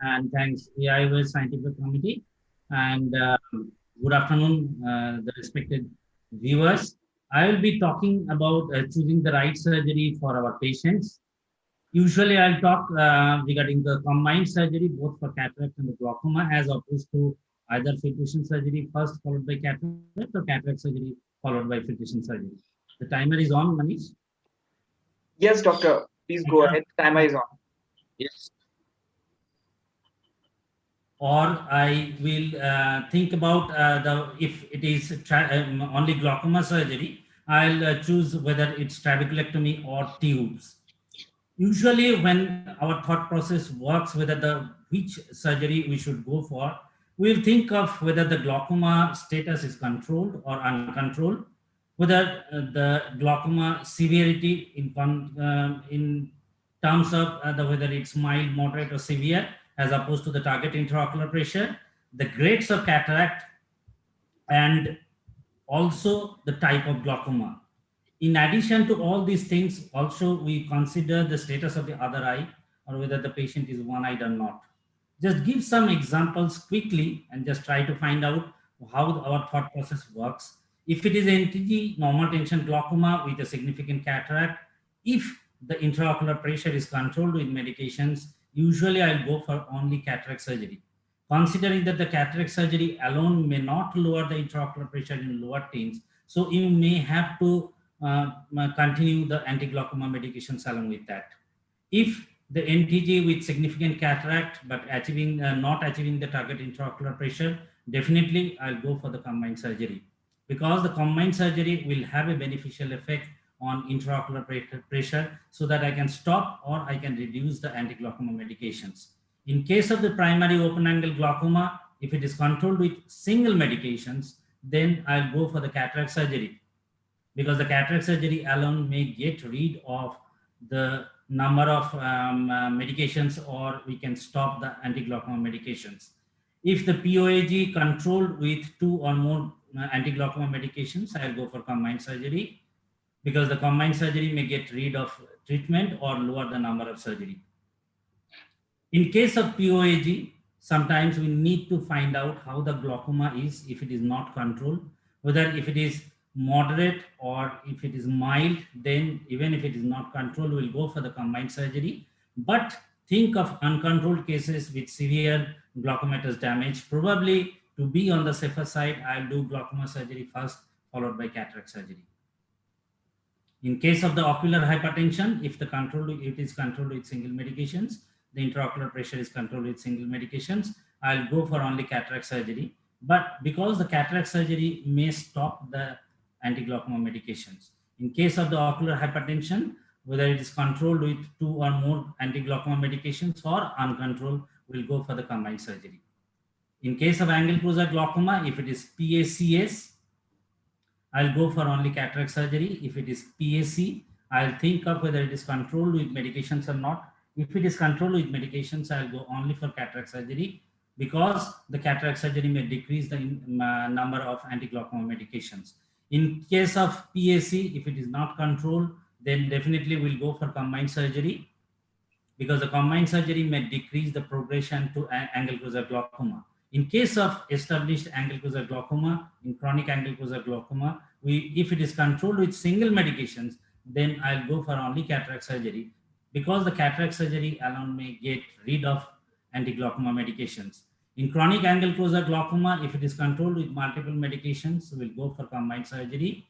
and thanks AIOC Scientific Committee. And good afternoon, the respected viewers. I will be talking about choosing the right surgery for our patients. Usually, I'll talk regarding the combined surgery, both for cataract and the glaucoma, as opposed to either filtration surgery first, followed by cataract, or cataract surgery followed by filtration surgery. The timer is on, Manish. Yes, doctor. Please go ahead. Timer is on. Yes. Or I will think about if it is only glaucoma surgery, I'll choose whether it's trabeculectomy or tubes. Usually, when our thought process works, whether which surgery we should go for, we'll think of whether the glaucoma status is controlled or uncontrolled, whether the glaucoma severity in terms of whether it's mild, moderate, or severe, as opposed to the target intraocular pressure, the grades of cataract, and also the type of glaucoma. In addition to all these things, also we consider the status of the other eye or whether the patient is one-eyed or not. Just give some examples quickly and just try to find out how our thought process works. If it is NTG, normal tension glaucoma with a significant cataract, if the intraocular pressure is controlled with medications, usually I'll go for only cataract surgery. Considering that the cataract surgery alone may not lower the intraocular pressure in lower teens, so you may have to continue the anti-glaucoma medications along with that. If the NTG with significant cataract but not achieving the target intraocular pressure, definitely I'll go for the combined surgery, because the combined surgery will have a beneficial effect on intraocular pressure, so that I can stop or I can reduce the anti-glaucoma medications. In case of the primary open angle glaucoma, if it is controlled with single medications, then I'll go for the cataract surgery, because the cataract surgery alone may get rid of the number of medications, or we can stop the anti-glaucoma medications. If the POAG controlled with 2 or more anti-glaucoma medications, I'll go for combined surgery, because the combined surgery may get rid of treatment or lower the number of surgery. In case of POAG, sometimes we need to find out how the glaucoma is if it is not controlled, whether if it is moderate or if it is mild, then even if it is not controlled, we'll go for the combined surgery. But think of uncontrolled cases with severe glaucomatous damage. Probably to be on the safer side, I'll do glaucoma surgery first, followed by cataract surgery. In case of the ocular hypertension, if it is controlled with single medications, the intraocular pressure is controlled with single medications, I'll go for only cataract surgery. But because the cataract surgery may stop the anti-glaucoma medications. In case of the ocular hypertension, whether it is controlled with 2 or more anti-glaucoma medications or uncontrolled, we'll go for the combined surgery. In case of angle closure glaucoma, if it is PACS, I'll go for only cataract surgery. If it is PAC, I'll think of whether it is controlled with medications or not. If it is controlled with medications, I'll go only for cataract surgery, because the cataract surgery may decrease the number of anti-glaucoma medications. In case of PAC, if it is not controlled, then definitely we'll go for combined surgery, because the combined surgery may decrease the progression to angle closure glaucoma. In case of established angle closure glaucoma, in chronic angle closure glaucoma, if it is controlled with single medications, then I'll go for only cataract surgery, because the cataract surgery alone may get rid of anti-glaucoma medications. In chronic angle closure glaucoma, if it is controlled with multiple medications, we'll go for combined surgery.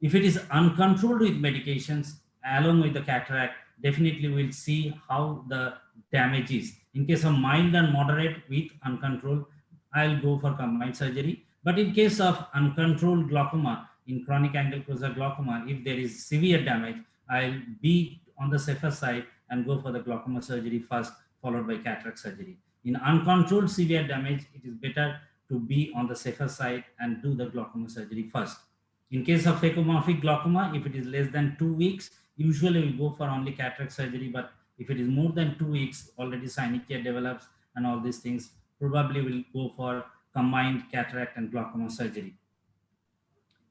If it is uncontrolled with medications along with the cataract, definitely we'll see how the damage is. In case of mild and moderate with uncontrolled, I'll go for combined surgery. But in case of uncontrolled glaucoma, in chronic angle closure glaucoma, if there is severe damage, I'll be on the safer side and go for the glaucoma surgery first, followed by cataract surgery. In uncontrolled severe damage, it is better to be on the safer side and do the glaucoma surgery first. In case of phacomorphic glaucoma, if it is less than 2 weeks, usually we go for only cataract surgery. But if it is more than 2 weeks, already synechiae develops and all these things, probably we'll go for combined cataract and glaucoma surgery.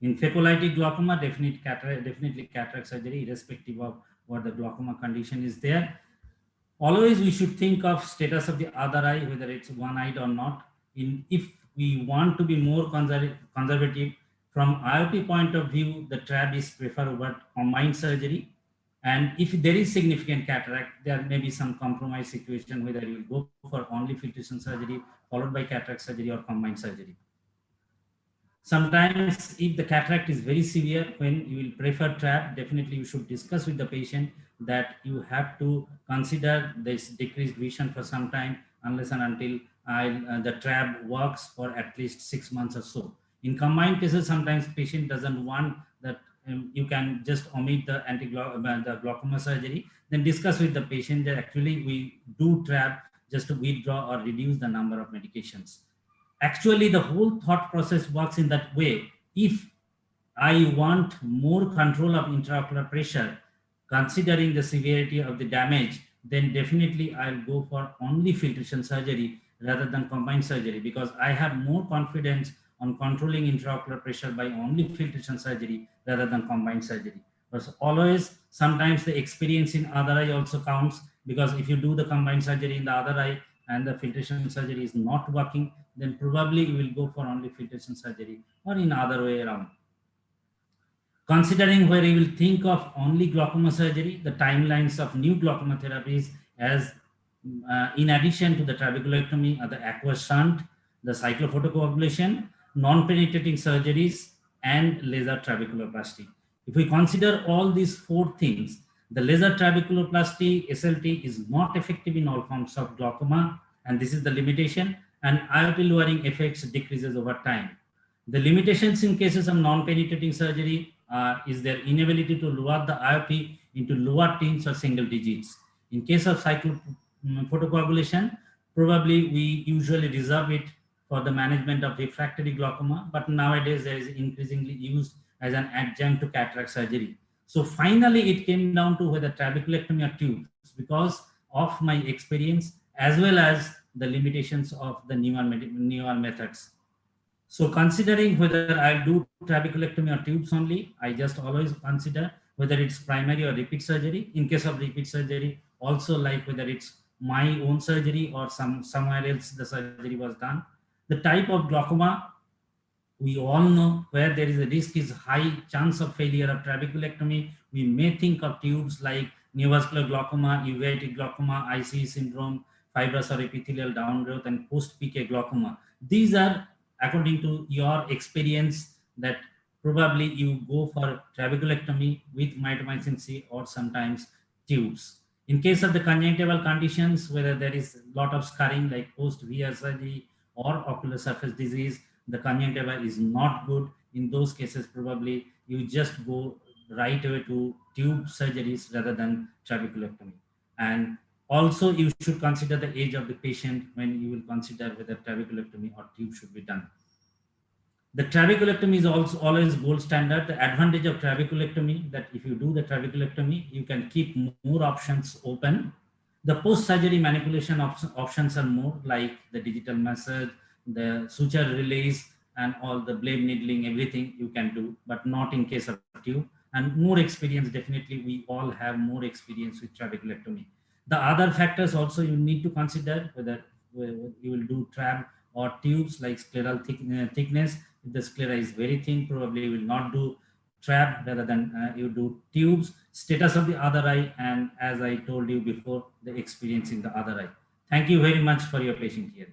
In phacolytic glaucoma, definitely cataract surgery, irrespective of what the glaucoma condition is there. Always we should think of status of the other eye, whether it's one-eyed or not. If we want to be more conservative, from IOP point of view, the trab is preferred over combined surgery. And if there is significant cataract, there may be some compromise situation, whether you will go for only filtration surgery followed by cataract surgery or combined surgery. Sometimes if the cataract is very severe, when you will prefer trab, definitely you should discuss with the patient that you have to consider this decreased vision for some time, unless and until the trab works for at least 6 months or so. In combined cases, sometimes patient doesn't want that. You can just omit the the glaucoma surgery, then discuss with the patient that actually we do trab just to withdraw or reduce the number of medications. Actually, the whole thought process works in that way. If I want more control of intraocular pressure, considering the severity of the damage, then definitely I'll go for only filtration surgery rather than combined surgery, because I have more confidence on controlling intraocular pressure by only filtration surgery rather than combined surgery. But always, sometimes the experience in other eye also counts, because if you do the combined surgery in the other eye and the filtration surgery is not working, then probably you will go for only filtration surgery or in other way around. Considering where you will think of only glaucoma surgery, the timelines of new glaucoma therapies as in addition to the trabeculectomy are the aqueous shunt, the cyclophotocoagulation, non-penetrating surgeries, and laser trabeculoplasty. If we consider all these 4 things, the laser trabeculoplasty SLT is not effective in all forms of glaucoma, and this is the limitation, and IOP lowering effects decreases over time. The limitations in cases of non-penetrating surgery is their inability to lower the IOP into lower teens or single digits. In case of cyclophotocoagulation, probably we usually reserve it for the management of refractory glaucoma, but nowadays there is increasingly used as an adjunct to cataract surgery. So finally, it came down to whether trabeculectomy or tubes, because of my experience as well as the limitations of the newer methods. So considering whether I'll do trabeculectomy or tubes only, I just always consider whether it's primary or repeat surgery. In case of repeat surgery, also like whether it's my own surgery or somewhere else the surgery was done. The type of glaucoma, we all know where there is a risk is high chance of failure of trabeculectomy. We may think of tubes like neovascular glaucoma, uveitic glaucoma, ICE syndrome, fibrous or epithelial downgrowth, and post-PK glaucoma. These are according to your experience that probably you go for trabeculectomy with mitomycin C or sometimes tubes. In case of the conjunctival conditions, whether there is a lot of scarring like post-VR surgery or ocular surface disease, the conjunctiva is not good. In those cases, probably you just go right away to tube surgeries rather than trabeculectomy. And also, you should consider the age of the patient when you will consider whether trabeculectomy or tube should be done. The trabeculectomy is also always gold standard. The advantage of trabeculectomy that if you do the trabeculectomy, you can keep more options open. The post-surgery manipulation options are more like the digital massage, the suture release, and all the blade needling, everything you can do, but not in case of tube. And more experience, definitely we all have more experience with trabeculectomy. The other factors also you need to consider whether you will do trab or tubes, like scleral thickness. If the sclera is very thin, probably you will not do trab rather than you do tubes, status of the other eye, and as I told you before, the experience in the other eye. Thank you very much for your patient here.